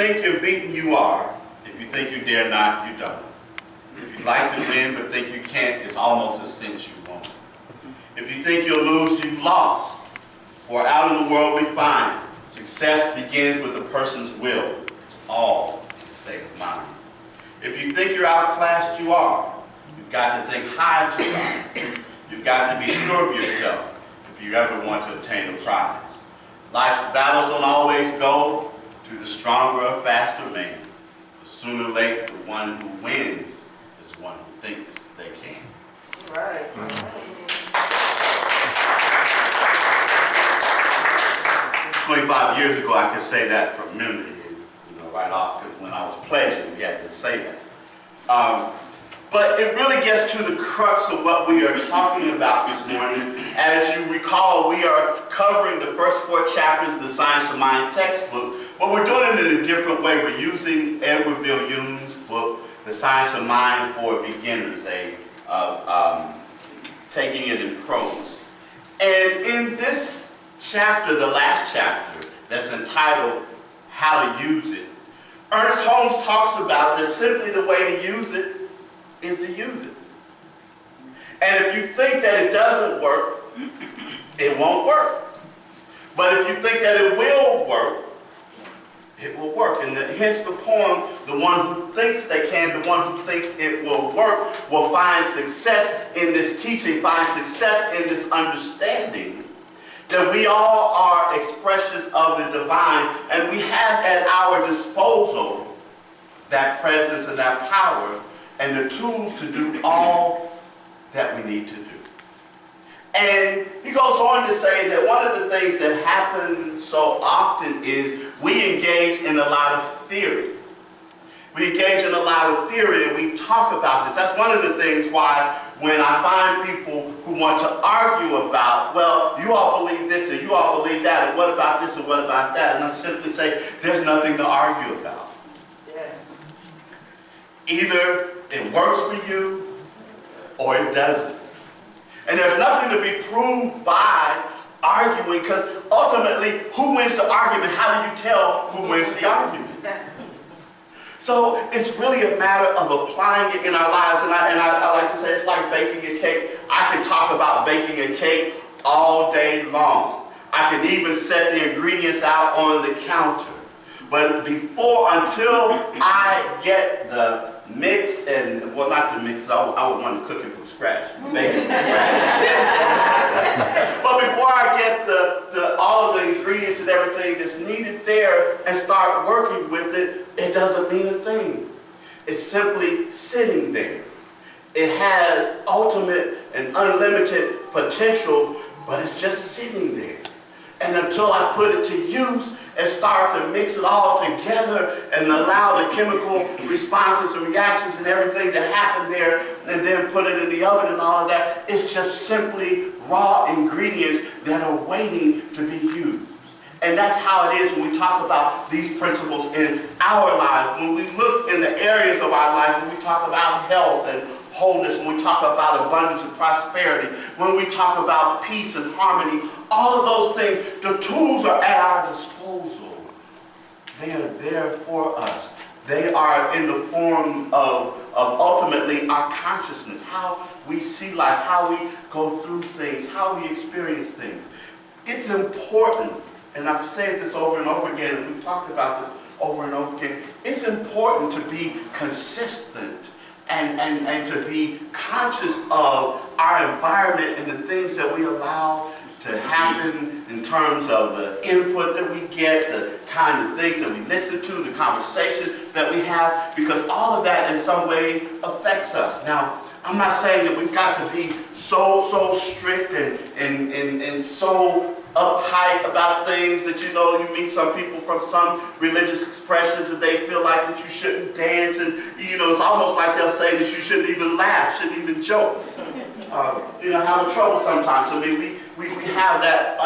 think you're beaten, you are. If you think you dare not, you don't. If you'd like to win but think you can't, it's almost a cinch you won't. If you think you'll lose, you've lost. For out in the world we find success begins with a person's will. It's all in a state of mind. If you think you're outclassed, you are. You've got to think high to rise. You've got to be sure of yourself if you ever want to obtain a prize. Life's battles don't always go to the stronger or faster man. But sooner or later, the one who wins is the one who thinks they can. Right. 25 years ago, I could say that from memory, right off, because when I was pledging, we had to say that. But it really gets to the crux of what we are talking about this morning. As you recall, we are covering the first 4 chapters of the Science of Mind textbook, but we're doing it in a different way. We're using Edward Viljoen's book, The Science of Mind for Beginners, taking it in prose. And in this chapter, the last chapter, that's entitled How to Use It, Ernest Holmes talks about that simply the way to use it is to use it. And if you think that it doesn't work, it won't work. But if you think that it will work, it will work. And hence the poem, the one who thinks they can, the one who thinks it will work, will find success in this teaching, find success in this understanding that we all are expressions of the divine, and we have at our disposal that presence and that power and the tools to do all that we need to do. And he goes on to say that one of the things that happens so often is we engage in a lot of theory. We engage in a lot of theory and we talk about this. That's one of the things why when I find people who want to argue about, well, you all believe this and you all believe that, and what about this and what about that? And I simply say, there's nothing to argue about. Yeah. Either it works for you or it doesn't. And there's nothing to be proved by arguing, because ultimately, who wins the argument? How do you tell who wins the argument? So it's really a matter of applying it in our lives. And I like to say it's like baking a cake. I can talk about baking a cake all day long. I can even set the ingredients out on the counter. But until I get the mix, and well, not the mix, I would want to cook it from scratch, make it from scratch. But before I get all of the ingredients and everything that's needed there and start working with it, it doesn't mean a thing. It's simply sitting there. It has ultimate and unlimited potential, but it's just sitting there. And until I put it to use and start to mix it all together and allow the chemical responses and reactions and everything to happen there, and then put it in the oven and all of that, it's just simply raw ingredients that are waiting to be used. And that's how it is when we talk about these principles in our life. When we look in the areas of our life, when we talk about health and wholeness, when we talk about abundance and prosperity, when we talk about peace and harmony, all of those things, the tools are at our disposal. They are there for us. They are in the form of ultimately our consciousness, how we see life, how we go through things, how we experience things. It's important, and I've said this over and over again, and we've talked about this over and over again, it's important to be consistent and to be conscious of our environment and the things that we allow to happen in terms of the input that we get, the kind of things that we listen to, the conversations that we have, because all of that in some way affects us. Now, I'm not saying that we've got to be so strict and so uptight about things that, you know, you meet some people from some religious expressions and they feel like that you shouldn't dance, and, you know, it's almost like they'll say that you shouldn't even laugh, shouldn't even joke. Having trouble sometimes. I mean, we have that,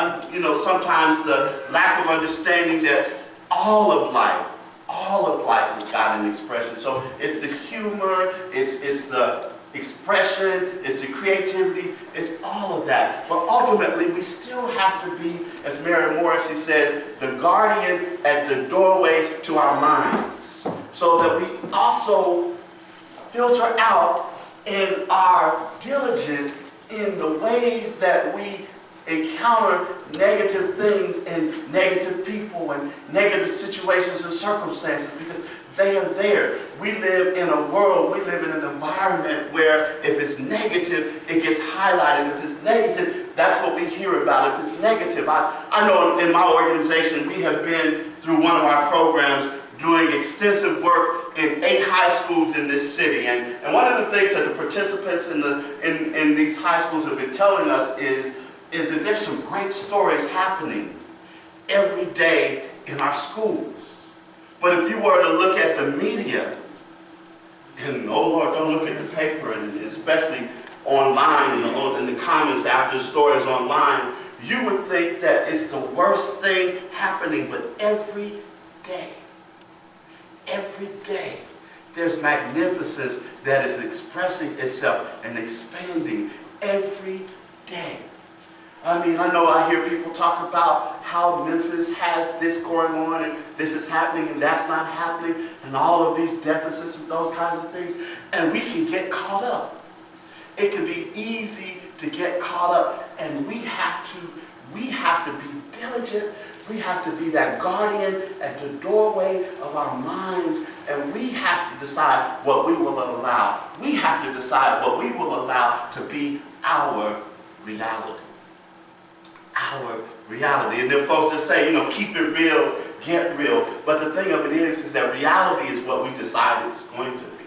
sometimes the lack of understanding that all of life has got an expression. So it's the humor, it's the expression, it's the creativity, it's all of that. But ultimately, we still have to be, as Mary Morrissey says, the guardian at the doorway to our minds, so that we also filter out and are diligent in the ways that we encounter negative things and negative people and negative situations and circumstances, because they are there. We live in a world, we live in an environment where if it's negative, it gets highlighted. If it's negative, that's what we hear about. If it's negative, I know in my organization, we have been through one of our programs doing extensive work in 8 high schools in this city. And one of the things that the participants in these high schools have been telling us is that there's some great stories happening every day in our schools. But if you were to look at the media, and oh Lord, don't look at the paper, and especially online and in the comments after stories online, you would think that it's the worst thing happening. But every day, there's magnificence that is expressing itself and expanding every day. I mean, I know I hear people talk about how Memphis has this going on and this is happening and that's not happening and all of these deficits and those kinds of things. And we can get caught up. It can be easy to get caught up, and we have to be diligent. We have to be that guardian at the doorway of our minds, and we have to decide what we will allow. We have to decide what we will allow to be our reality. Our reality. And there are folks that say, keep it real, get real. But the thing of it is that reality is what we decide it's going to be.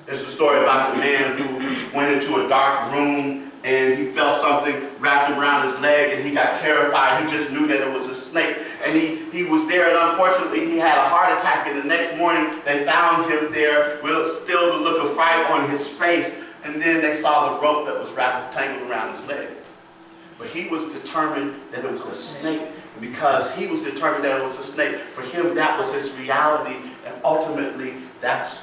There's a story about a man who went into a dark room and he felt something wrapped around his leg and he got terrified. He just knew that it was a snake. And he was there, and unfortunately he had a heart attack, and the next morning they found him there with still the look of fright on his face. And then they saw the rope that was tangled around his leg. But he was determined that it was a snake. And because he was determined that it was a snake, for him that was his reality. And ultimately that's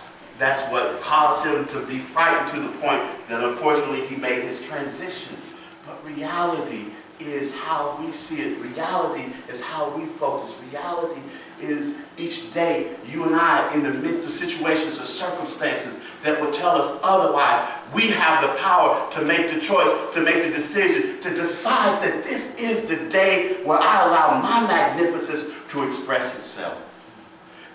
what caused him to be frightened to the point that unfortunately he made his transition. But reality is how we see it. Reality is how we focus. Reality is each day, you and I, in the midst of situations or circumstances that would tell us otherwise, we have the power to make the choice, to make the decision, to decide that this is the day where I allow my magnificence to express itself.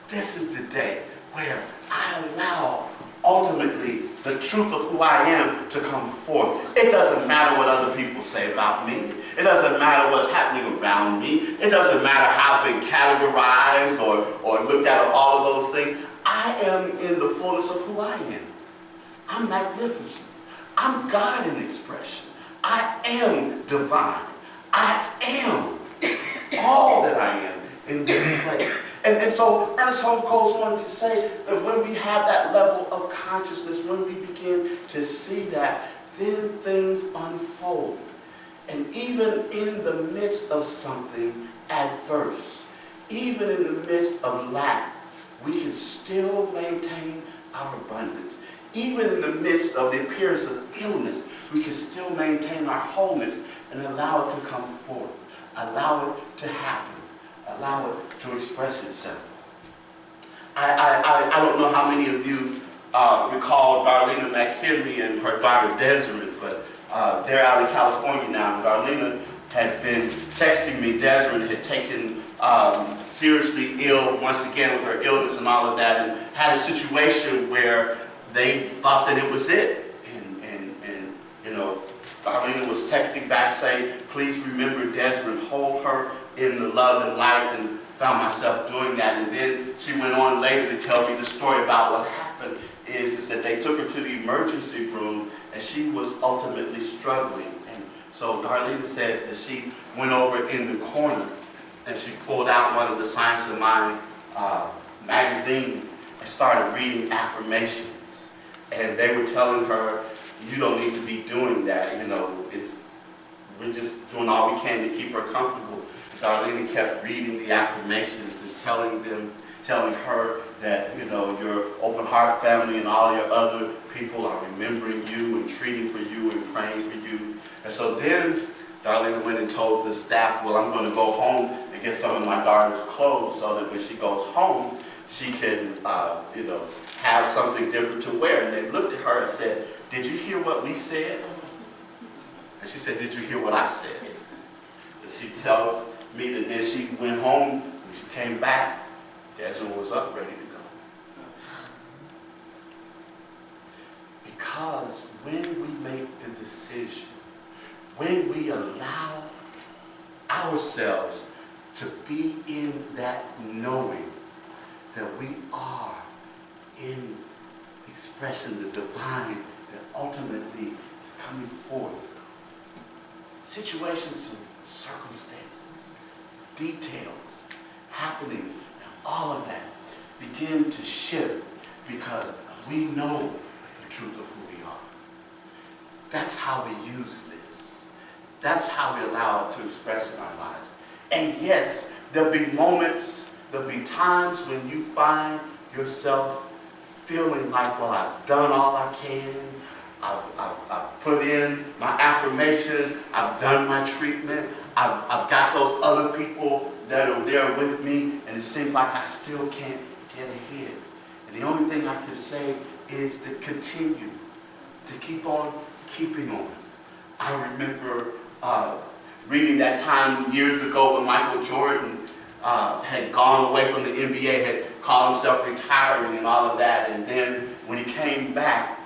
This is the day where I allow ultimately the truth of who I am to come forth. It doesn't matter what other people say about me. It doesn't matter what's happening around me. It doesn't matter how I've been categorized or looked at, all of those things. I am in the fullness of who I am. I'm magnificent. I'm God in expression. I am divine. I am all that I am in this place. And so Ernest Holmes goes on to say that when we have that level of consciousness, when we begin to see that, then things unfold. And even in the midst of something adverse, even in the midst of lack, we can still maintain our abundance. Even in the midst of the appearance of illness, we can still maintain our wholeness and allow it to come forth, allow it to happen, allow it to express itself. I don't know how many of you recall Darlena McHenry and her daughter Desiree, but they're out in California now. Darlena had been texting me. Desiree had taken seriously ill once again with her illness and all of that, and had a situation where they thought that it was it. And Darlena was texting back saying, please remember Desiree, hold her in the love and light, and found myself doing that. And then she went on later to tell me the story about what happened is that they took her to the emergency room and she was ultimately struggling. And so Darlene says that she went over in the corner and she pulled out one of the Science of Mind magazines and started reading affirmations. And they were telling her, you don't need to be doing that, we're just doing all we can to keep her comfortable. Darlene kept reading the affirmations and telling her that, your open heart family and all your other people are remembering you and treating for you and praying for you. And so then Darlene went and told the staff, well, I'm going to go home and get some of my daughter's clothes so that when she goes home, she can, have something different to wear. And they looked at her and said, did you hear what we said? And she said, did you hear what I said? And she tells me that then she went home, when she came back, Desmond was up, ready to go. Because when we make the decision, when we allow ourselves to be in that knowing that we are in expressing the divine that ultimately is coming forth, situations and circumstances, details, happenings, and all of that begin to shift because we know the truth of who we are. That's how we use this. That's how we allow it to express in our lives. And yes, there'll be moments, there'll be times when you find yourself feeling like, well, I've done all I can. I've put in my affirmations. I've done my treatment. I've got those other people that are there with me, and it seems like I still can't get ahead. And the only thing I can say is to continue, to keep on keeping on. I remember reading that time years ago when Michael Jordan had gone away from the NBA, had called himself retiring and all of that. And then when he came back,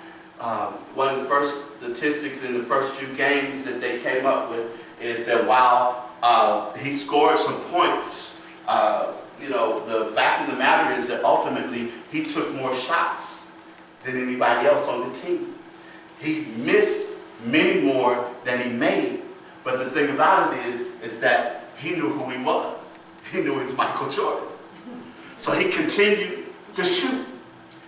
one of the first statistics in the first few games that they came up with is that while he scored some points, the fact of the matter is that ultimately he took more shots than anybody else on the team. He missed many more than he made. But the thing about it is that he knew who he was. He knew he was Michael Jordan. So he continued to shoot.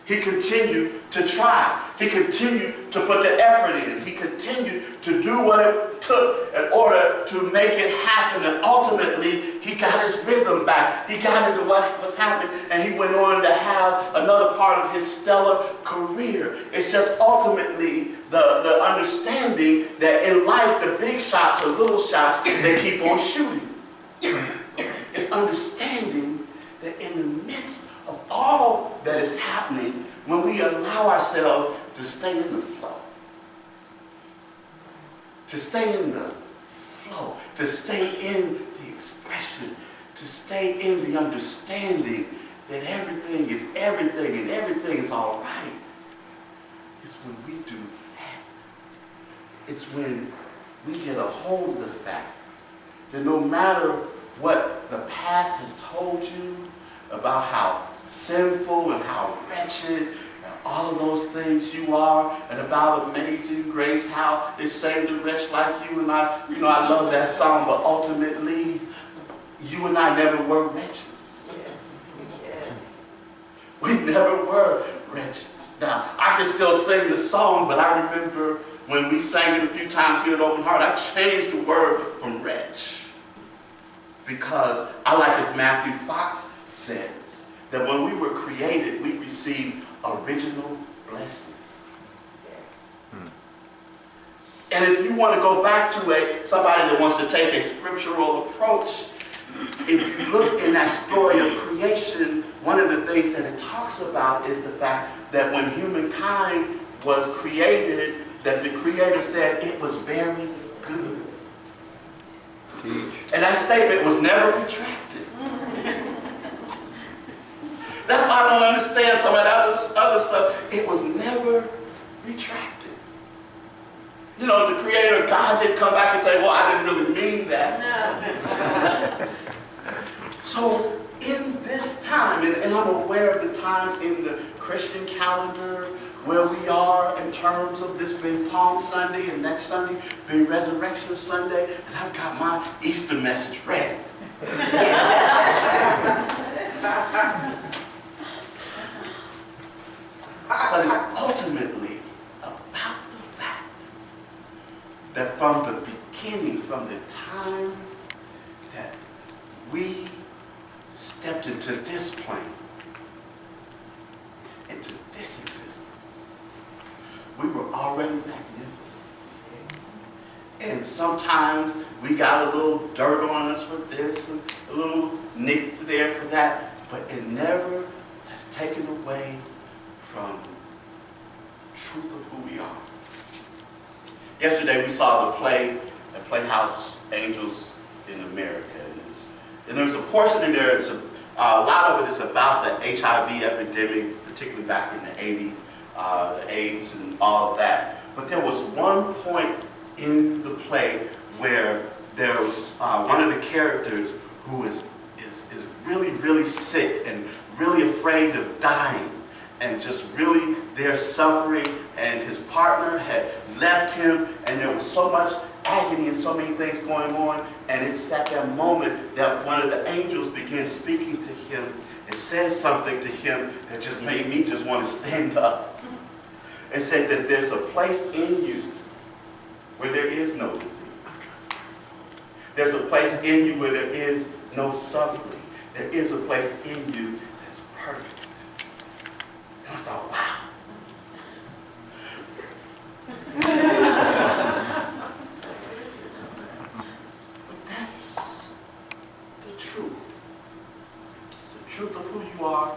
He continued to try. He continued to put the effort in. He continued to do what it took in order to make it happen. And ultimately, he got his rhythm back. He got into what was happening, and he went on to have another part of his stellar career. It's just ultimately the understanding that in life, the big shots or little shots, they keep on shooting. It's understanding that in the midst of all that is happening, when we allow ourselves to stay in the flow, to stay in the flow, to stay in the expression, to stay in the understanding that everything is everything and everything is all right, it's when we do that. It's when we get a hold of the fact that no matter what the past has told you about how sinful and how wretched and all of those things you are, and about Amazing Grace, how it saved a wretch like you and I. I love that song, but ultimately, you and I never were wretches. We never were wretches. Now, I can still sing the song, but I remember when we sang it a few times here at Open Heart, I changed the word from wretch. Because I like as Matthew Fox says, that when we were created, we received original blessing. And if you want to go back to somebody that wants to take a scriptural approach, if you look in that story of creation, one of the things that it talks about is the fact that when humankind was created, that the Creator said it was very good. And that statement was never retracted. That's why I don't understand some of that other stuff. It was never retracted. The Creator, God, did come back and say, well, I didn't really mean that. No. So in this time, and I'm aware of the time in the Christian calendar where we are in terms of this being Palm Sunday and next Sunday being Resurrection Sunday, and I've got my Easter message ready. But it's ultimately about the fact that from the beginning, from the time that we stepped into this plane, into this existence, we were already magnificent. And sometimes we got a little dirt on us for this, and a little nick there for that, but it never has taken away from the truth of who we are. Yesterday we saw the play, the Playhouse Angels in America. And there's a portion in there, a lot of it is about the HIV epidemic, particularly back in the 80s, the AIDS and all of that. But there was one point in the play where there was one of the characters who is really, really sick and really afraid of dying and just really there suffering, and his partner had left him, and there was so much agony and so many things going on, and it's at that moment that one of the angels began speaking to him and said something to him that just made me just want to stand up. And said that there's a place in you where there is no disease. There's a place in you where there is no suffering. There is a place in you that's perfect. And I thought, wow. But that's the truth. It's the truth of who you are.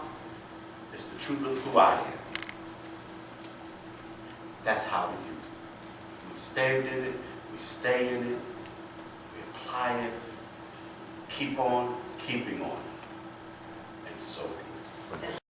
It's the truth of who I am. That's how we use it. We stand in it. We stay in it. We apply it. Keep on keeping on. And so it is.